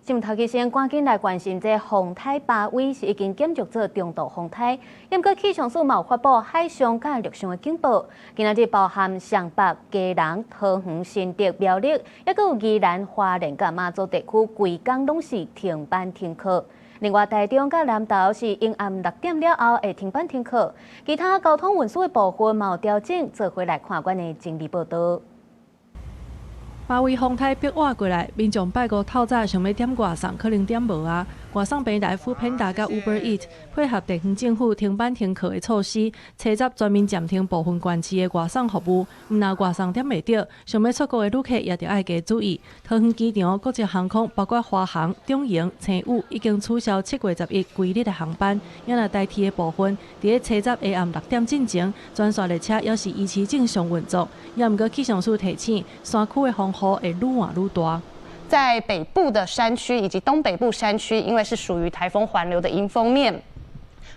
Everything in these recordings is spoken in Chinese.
新聞頭家先趕緊來關心，這風颱巴威是已經檢測做中度風颱，不過氣象署嘛有發布海上甲陸上的警報。今仔日包含上北、基隆、桃園、新竹、苗栗，還佫有宜蘭、花蓮甲馬祖地區，規工攏是停班停課。另外，台中甲南投是陰暗6點了後會停班停課，其他交通運輸的部分嘛有調整。做回來看阮的經理報道。巴威風颱逼倚過來，民眾拜五透早想要點外送，可能點無啊。外送平台 Foodpanda 甲 Uber Eats 配合地方政府停班停課的措施，車閘專門暫停部分縣市的外送服務。毋若外送點袂到，想要出國的旅客也着愛加注意。桃園機場國際航空包括華航、中營、青宇已經取消7月11規日的航班，也若代替的部分，佇咧車閘下暗6點進前，專線列車也是維持正常運作。也毋過氣象署提醒，山區的風雨會愈換愈大。在北部的山區以及東北部山區，因為是屬於颱風環流的迎風面，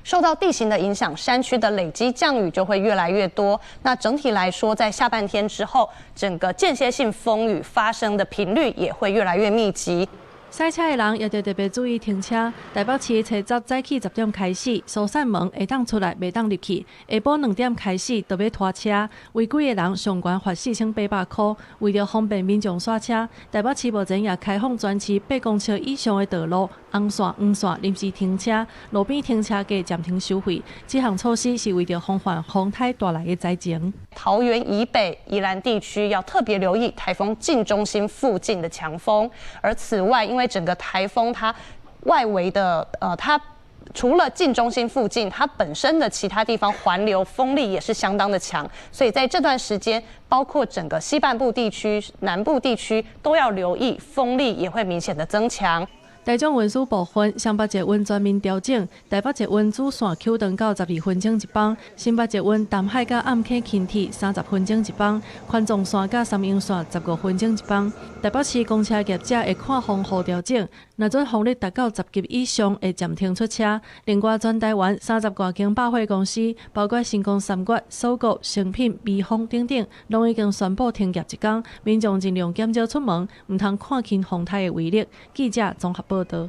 受到地形的影響，山區的累積降雨就會越來越多。那整體來說，在下半天之後，整個間歇性風雨發生的頻率也會越來越密集。賽車的人也得特別注意停車。台北市的車閘早起10點開始，疏散門會當出來，袂當入去。下晡2點開始，就要拖車。違規的人上懸罰4800塊。為了方便民眾刷車，台北市目前也開放全市8公尺以上的道路、紅線、黃線臨時停車、路邊停車格暫停收費。這項措施是為了防範風颱帶來的災情。桃園以北、宜蘭地區要特別留意颱風近中心附近的強風。而此外，因為整個颱風它外圍的它除了近中心附近，它本身的其他地方環流風力也是相當的強，所以在這段時間，包括整個西半部地區、南部地區都要留意，風力也會明顯的增強。台中運輸部分，上北捷運全面調整，台北捷運主線啟動到12分鐘一班，新北捷運淡海甲暗坑輕鐵30分鐘一班，環狀線甲三鶯線15分鐘一班。台北市公車業者會看風雨調整，若准風力達到10級以上，會暫停出車。另外，全台灣30多間百貨公司，包括新光三越、搜狗、誠品、美豐等等，攏已經宣布停業一天。民眾盡量減少出門，唔通看輕風颱的威力。記者綜合報道。